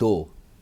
2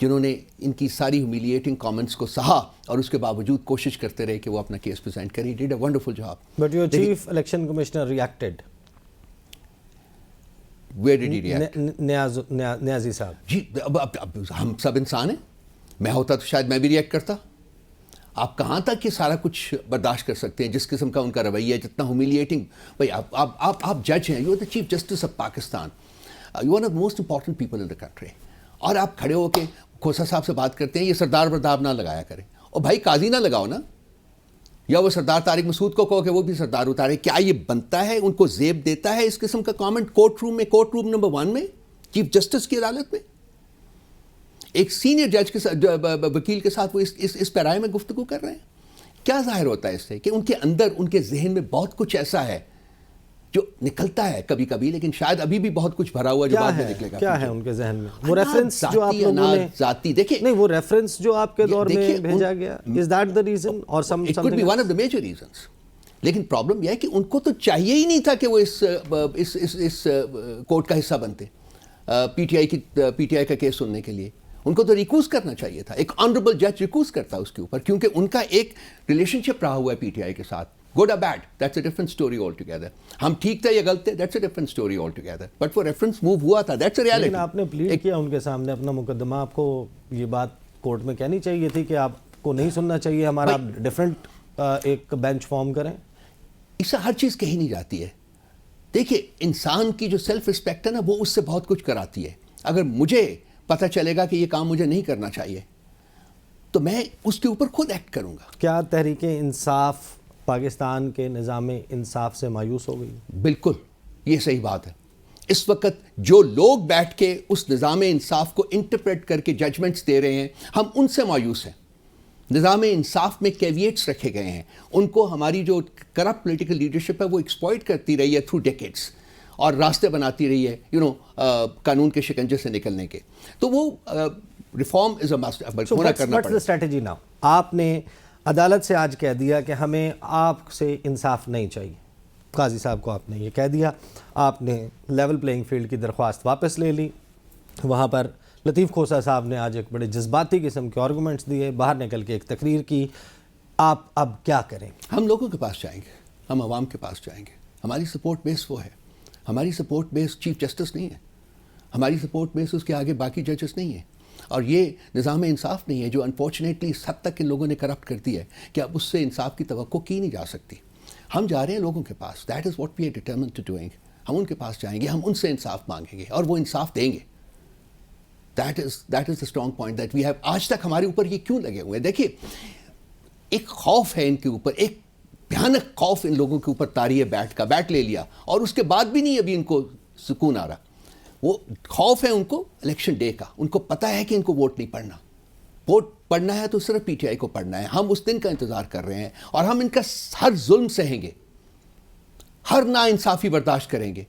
جنہوں نے ان کی ساری ہیومیلیٹنگ کامنٹس کو سہا اور اس کے باوجود کوشش کرتے رہے کہ وہ اپنا کیس پریزنٹ کریں. Did a wonderful job. But your chief election commissioner rejected. Where did he reject? Niazi صاحب. جی اب ہم سب انسان ہیں. میں ہوتا تو شاید میں بھی ریئیکٹ کرتا. آپ کہاں تک یہ سارا کچھ برداشت کر سکتے ہیں جس قسم کا ان کا رویہ ہے, جتنا ہیومیلیٹنگ. بھائی آپ جج ہیں, you are the chief justice of Pakistan, you are the most important people in the country, اور آپ کھڑے ہو کے کھوسا صاحب سے بات کرتے ہیں یہ سردار وردار نہ لگایا کریں. اور بھائی قاضی نہ لگاؤ نا, یا وہ سردار طارق مسعود کو کہو کہ وہ بھی سردار اتارے. کیا یہ بنتا ہے؟ ان کو زیب دیتا ہے اس قسم کا کامنٹ کورٹ روم میں, کورٹ روم نمبر 1 میں, چیف جسٹس کی عدالت میں, ایک سینئر جج کے ساتھ, وکیل کے ساتھ وہ اس پیرائے میں گفتگو کر رہے ہیں. کیا ظاہر ہوتا ہے اس سے؟ کہ ان کے اندر, ان کے ذہن میں بہت کچھ ایسا ہے جو نکلتا ہے کبھی کبھی, لیکن شاید ابھی بھی بہت کچھ بھرا ہوا جو بعد میں نکلے گا. کیا ہے ان کے ذہن میں وہ ریفرنس جو آپ لوگوں نے ذاتی دیکھیں, نہیں وہ ریفرنس جو آپ کے دور میں بھیجا گیا, is that the reason or it could be one of the major reasons. لیکن پرابلم یہ ہے کہ ان کو تو چاہیے ہی نہیں تھا کہ وہ اس کورٹ کا حصہ بنتے, پی ٹی آئی کا کیس سننے کے لیے. ان کو تو ریکوز کرنا چاہیے تھا. ایک آنریبل جج ریکوز کرتا اس کے اوپر, کیونکہ ان کا ایک ریلیشن شپ رہا ہوا ہے پی ٹی آئی کے ساتھ. گڈ اور bad, that's a different story altogether. ہم ٹھیک تھے یا غلط تھے, that's a different story altogether, but وہ ریفرنس موو ہوا تھا, دیٹس اے ریالٹی. لیکن آپ نے پلیڈ کیا ان کے سامنے اپنا مقدمہ, آپ کو یہ بات کورٹ میں کہنی چاہیے تھی کہ آپ کو نہیں سننا چاہیے ہمارا, آپ ڈفرنٹ ایک بینچ فارم کریں. اس سے ہر چیز کہی نہیں جاتی ہے. دیکھیے انسان کی جو سیلف رسپیکٹ ہے نا, وہ اس سے بہت کچھ کراتی ہے. اگر مجھے پتہ چلے گا کہ یہ کام مجھے نہیں کرنا چاہیے تو میں اس کے اوپر خود ایکٹ کروں گا. کیا تحریک انصاف پاکستان کے نظام انصاف سے مایوس ہو گئی؟ بالکل, یہ صحیح بات ہے. اس وقت جو لوگ بیٹھ کے اس نظام انصاف کو انٹرپریٹ کر کے ججمنٹس دے رہے ہیں, ہم ان سے مایوس ہیں. نظام انصاف میں کیویٹس رکھے گئے ہیں, ان کو ہماری جو کرپٹ پولیٹیکل لیڈرشپ ہے وہ ایکسپلائٹ کرتی رہی ہے تھرو ڈیکیڈس, اور راستے بناتی رہی ہے قانون کے شکنجے سے نکلنے کے. تو وہ ریفارم از اے مسٹ ہونا کرنا پڑے. اسٹریٹجی ناؤ, آپ نے عدالت سے آج کہہ دیا کہ ہمیں آپ سے انصاف نہیں چاہیے. قاضی صاحب کو آپ نے یہ کہہ دیا, آپ نے لیول پلینگ فیلڈ کی درخواست واپس لے لی. وہاں پر لطیف کھوسا صاحب نے آج ایک بڑے جذباتی قسم کے آرگومنٹس دیے, باہر نکل کے ایک تقریر کی. آپ اب کیا کریں؟ ہم لوگوں کے پاس جائیں گے, ہم عوام کے پاس جائیں گے. ہماری سپورٹ بیس وہ ہے. ہماری سپورٹ بیس چیف جسٹس نہیں ہے, ہماری سپورٹ بیس اس کے آگے باقی ججز نہیں ہے, اور یہ نظام انصاف نہیں ہے جو انفارچونیٹلی اس حد تک ان لوگوں نے کرپٹ کر دی ہے کہ اب اس سے انصاف کی توقع کی نہیں جا سکتی. ہم جا رہے ہیں لوگوں کے پاس, that is what we are determined to doing. ہم ان کے پاس جائیں گے, ہم ان سے انصاف مانگیں گے اور وہ انصاف دیں گے. That is the strong point that we have. آج تک ہمارے اوپر یہ کیوں لگے ہوئے ہیں؟ دیکھیے ایک خوف ہے ان کے اوپر, ایک بھیانک خوف ان لوگوں کے اوپر طاری ہے. بیٹ لے لیا اور اس کے بعد بھی نہیں ابھی ان کو سکون آ رہا. وہ خوف ہے ان کو الیکشن ڈے کا. ان کو پتہ ہے کہ ان کو ووٹ نہیں پڑنا. ووٹ پڑھنا ہے تو صرف پی ٹی آئی کو پڑھنا ہے. ہم اس دن کا انتظار کر رہے ہیں اور ہم ان کا ہر ظلم سہیں گے, ہر ناانصافی برداشت کریں گے.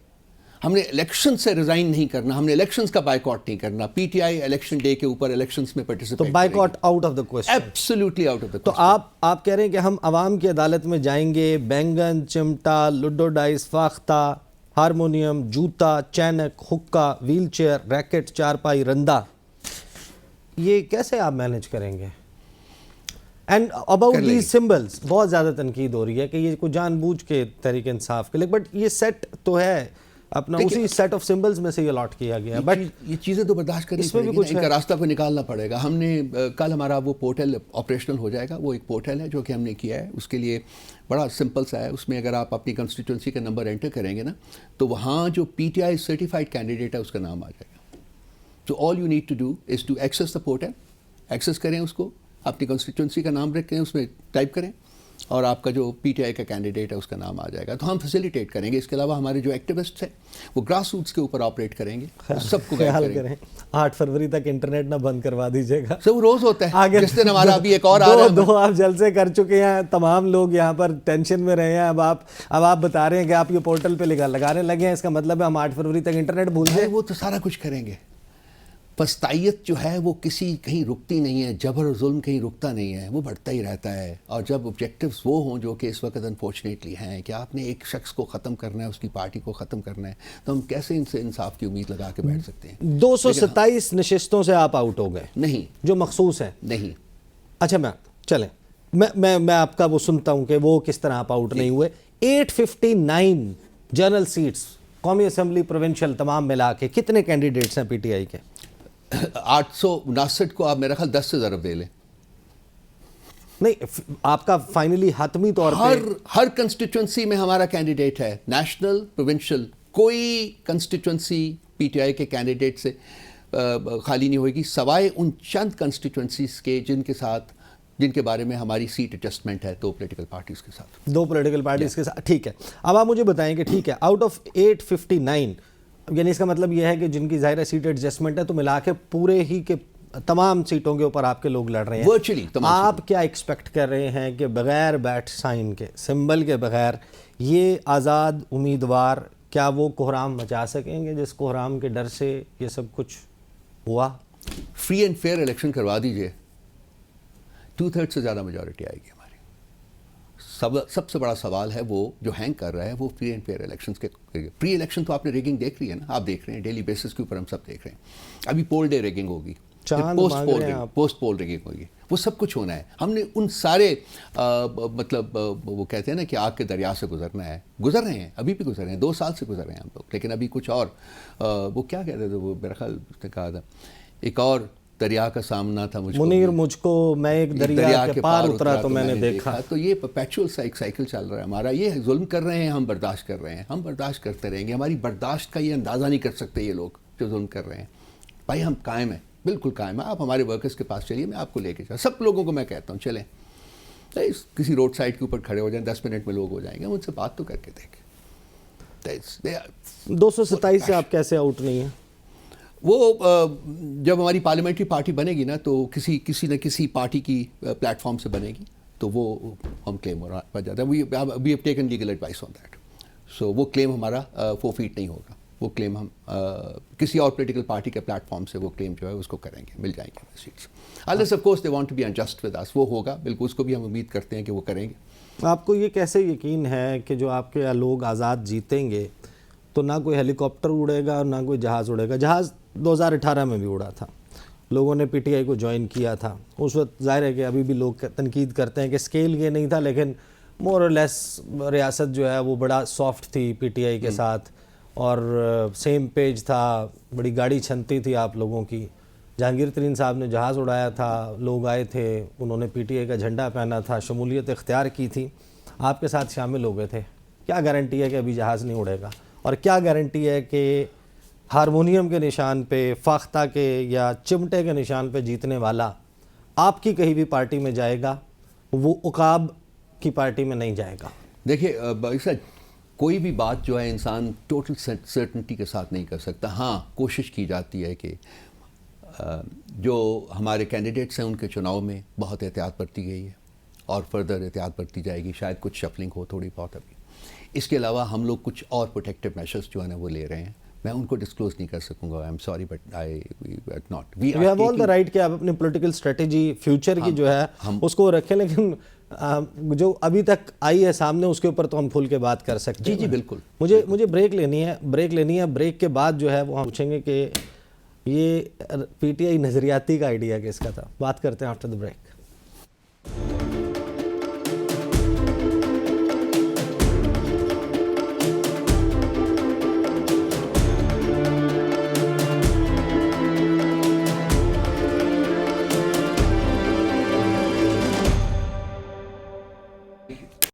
ہم نے الیکشن سے ریزائن نہیں کرنا, ہم نے الیکشنز کا بائیکاٹ نہیں کرنا. پی ٹی آئی الیکشن ڈے کے اوپر الیکشنز میں پارٹیسپیٹ تو boycott out of the question, absolutely out of the. تو آپ کہہ رہے ہیں کہ ہم عوام کی عدالت میں جائیں گے, بینگن, چمٹا, لوڈو ڈائس, فاختہ, ہارمونیم, جوتا, چینک, حکا, ویل چیئر, ریکٹ, چارپائی, رندہ, یہ کیسے آپ مینیج کریں گے؟ اینڈ اباؤٹ دیز سمبلس بہت زیادہ تنقید ہو رہی ہے کہ یہ کوئی جان بوجھ کے تحریک انصاف کے لیے, بٹ یہ سیٹ تو ہے اپنا اسی سیٹ آف سمبلز میں سے یہ الاٹ کیا گیا ہے. بٹ یہ چیزیں تو برداشت کرنی اس میں بھی کچھ ان کا راستہ کو نکالنا پڑے گا. ہم نے کل ہمارا وہ پورٹل آپریشنل ہو جائے گا. وہ ایک پورٹل ہے جو کہ ہم نے کیا ہے, اس کے لیے بڑا سمپل سا ہے. اس میں اگر آپ اپنی کنسٹیٹوئنسی کا نمبر انٹر کریں گے نا, تو وہاں جو P T I certified candidate ہے اس کا نام آ جائے گا. تو all you need to do is to access the portal. Access کریں اس کو, اپنی کنسٹیٹوئنسی کا نام رکھیں, اس میں ٹائپ کریں اور آپ کا جو پی ٹی آئی کا کینڈیڈیٹ ہے اس کا نام آ جائے گا. تو ہم فیسیلیٹیٹ کریں گے. اس کے علاوہ ہمارے جو ایکٹیوسٹ ہیں وہ گراس روٹس کے اوپر آپریٹ کریں گے, سب کو خیال کریں 8 فروری تک انٹرنیٹ نہ بند کروا دیجیے گا. سب روز ہوتا ہے. آگے جس دن ہمارا ابھی ایک اور آ رہا ہے, دو آپ جلسے کر چکے ہیں, تمام لوگ یہاں پر ٹینشن میں رہے ہیں. اب آپ بتا رہے ہیں کہ آپ یہ پورٹل پہ لگانے لگے ہیں, اس کا مطلب ہے ہم 8 فروری تک انٹرنیٹ بھول جائیں. وہ تو سارا کچھ کریں گے. پستائیت جو ہے وہ کہیں رکتی نہیں ہے, جبر اور ظلم کہیں رکتا نہیں ہے, وہ بڑھتا ہی رہتا ہے. اور جب آبجیکٹیوز وہ ہوں جو کہ اس وقت انفارچونیٹلی ہیں کہ آپ نے ایک شخص کو ختم کرنا ہے, اس کی پارٹی کو ختم کرنا ہے, تو ہم کیسے ان سے انصاف کی امید لگا کے بیٹھ سکتے ہیں؟ 227 نشستوں سے آپ آؤٹ ہو گئے نہیں, جو مخصوص ہیں. نہیں. اچھا چلیں میں آپ کا وہ سنتا ہوں کہ وہ کس طرح آپ آؤٹ نہیں ہوئے. 859 جنرل سیٹس قومی اسمبلی پروونشل تمام ملا کے کتنے کینڈیڈیٹس ہیں پی ٹی آئی کے؟ 859 کو آپ میرا خیال 10 سے ضرب دے لیں. نہیں, آپ کا فائنلی حتمی طور پہ ہر کنسٹیچوئنسی میں ہمارا کینڈیڈیٹ ہے, نیشنل پروونشل, کوئی کنسٹیچوئنسی پی ٹی آئی کے کینڈیڈیٹ سے خالی نہیں ہوئے گی, سوائے ان چند کنسٹیچوئنسیز کے جن کے بارے میں ہماری سیٹ ایڈجسٹمنٹ ہے 2 پولیٹیکل پارٹیز کے ساتھ. 2 پولیٹیکل پارٹیز کے ساتھ, ٹھیک ہے. اب آپ مجھے بتائیں کہ ٹھیک ہے, آؤٹ آف 859 یعنی اس کا مطلب یہ ہے کہ جن کی ظاہر سیٹ ایڈجسٹمنٹ ہے تو ملا کے پورے ہی کے تمام سیٹوں کے اوپر آپ کے لوگ لڑ رہے ہیں ورچولی. آپ کیا ایکسپیکٹ کر رہے ہیں کہ بغیر بیٹ سائن کے, سمبل کے بغیر یہ آزاد امیدوار کیا وہ کوحرام مچا سکیں گے جس کوحرام کے ڈر سے یہ سب کچھ ہوا؟ فری اینڈ فیئر الیکشن کروا دیجئے, 2/3 سے زیادہ میجورٹی آئے گی ہماری. سب سے بڑا سوال ہے وہ جو ہینگ کر رہا ہے وہ فری اینڈ فیئر الیکشنز کے. پری الیکشن تو آپ نے ریگنگ دیکھ رہی ہے نا, آپ دیکھ رہے ہیں ڈیلی بیسس کے اوپر, ہم سب دیکھ رہے ہیں. ابھی پول ڈے ریگنگ ہوگی, پوسٹ پول ریگنگ ہوگی, وہ سب کچھ ہونا ہے. ہم نے ان سارے مطلب وہ کہتے ہیں نا کہ آگ کے دریا سے گزرنا ہے, گزر رہے ہیں, ابھی بھی گزر رہے ہیں, 2 سال سے گزر رہے ہیں ہم لوگ. لیکن ابھی کچھ اور وہ کیا کہتے تھے, وہ میرا خیال اس نے کہا تھا ایک اور دریا کا سامنا تھا منیر, مجھ کو میں ایک دریا کے پار اترا تو میں نے دیکھا. تو یہ پرپیچول سائیکل چل رہا ہے ہمارا. یہ ظلم کر رہے ہیں, ہم برداشت کر رہے ہیں, ہم برداشت کرتے رہیں گے. ہماری برداشت کا یہ اندازہ نہیں کر سکتے یہ لوگ جو ظلم کر رہے ہیں. بھائی ہم قائم ہیں, بالکل قائم ہیں. آپ ہمارے ورکرز کے پاس چلیے, میں آپ کو لے کے سب لوگوں کو میں کہتا ہوں چلیں کسی روڈ سائڈ کے اوپر کھڑے ہو جائیں, 10 منٹ میں لوگ ہو جائیں گے, ہم ان سے بات تو کر کے دیکھیں. 227 سے آپ کیسے آؤٹ نہیں ہیں؟ وہ جب ہماری پارلیمنٹری پارٹی بنے گی نا تو کسی نہ کسی پارٹی کی پلیٹ فارم سے بنے گی تو وہ ہم کلیم بن جاتا ہے. We have taken legal advice on that. So وہ کلیم ہمارا فورفیٹ نہیں ہوگا. وہ کلیم ہم کسی اور پولیٹیکل پارٹی کے پلیٹ فارم سے وہ کلیم جو ہے اس کو کریں گے, مل جائیں گے seats. unless of course they want to be unjust with us, وہ ہوگا بالکل, اس کو بھی ہم امید کرتے ہیں کہ وہ کریں گے. آپ کو یہ کیسے یقین ہے کہ جو آپ کے لوگ آزاد جیتیں گے تو نہ کوئی ہیلی کاپٹر اڑے گا اور نہ کوئی جہاز اڑے گا؟ جہاز 2018 میں بھی اڑا تھا, لوگوں نے پی ٹی آئی کو جوائن کیا تھا. اس وقت ظاہر ہے کہ ابھی بھی لوگ تنقید کرتے ہیں کہ اسکیل یہ نہیں تھا, لیکن مور اور لیس ریاست جو ہے وہ بڑا سافٹ تھی پی ٹی آئی کے ساتھ, اور سیم پیج تھا, بڑی گاڑی چھنتی تھی آپ لوگوں کی. جہانگیر ترین صاحب نے جہاز اڑایا تھا, لوگ آئے تھے, انہوں نے پی ٹی آئی کا جھنڈا پہنا تھا, شمولیت اختیار کی تھی, آپ کے ساتھ شامل ہو گئے تھے. کیا گارنٹی ہے کہ ابھی جہاز نہیں اڑے گا؟ اور کیا گارنٹی ہے کہ ہارمونیم کے نشان پہ, فاختہ کے یا چمٹے کے نشان پہ جیتنے والا آپ کی کہیں بھی پارٹی میں جائے گا, وہ عقاب کی پارٹی میں نہیں جائے گا؟ دیکھیے کوئی بھی بات جو ہے انسان ٹوٹل سرٹنٹی کے ساتھ نہیں کر سکتا. ہاں کوشش کی جاتی ہے کہ جو ہمارے کینڈیڈیٹس ہیں ان کے چناؤ میں بہت احتیاط برتی گئی ہے اور فردر احتیاط برتی جائے گی. شاید کچھ شفلنگ ہو تھوڑی بہت ابھی. اس کے علاوہ ہم لوگ کچھ اور پروٹیکٹیو میشرز جو ہیں نا وہ لے رہے ہیں, میں ان کو ڈسکلوز نہیں کر سکوں گا. I am sorry but I not. We have all the right کہ آپ اپنی پولیٹیکل اسٹریٹجی فیوچر کی جو ہے اس کو رکھیں, لیکن جو ابھی تک آئی ہے سامنے اس کے اوپر تو ہم کھل کے بات کر سکتے ہیں. جی بالکل. مجھے بریک لینی ہے. بریک کے بعد جو ہے وہ ہم پوچھیں گے کہ یہ پی ٹی آئی نظریاتی کا آئیڈیا کس کا تھا. بات کرتے ہیں آفٹر دا بریک.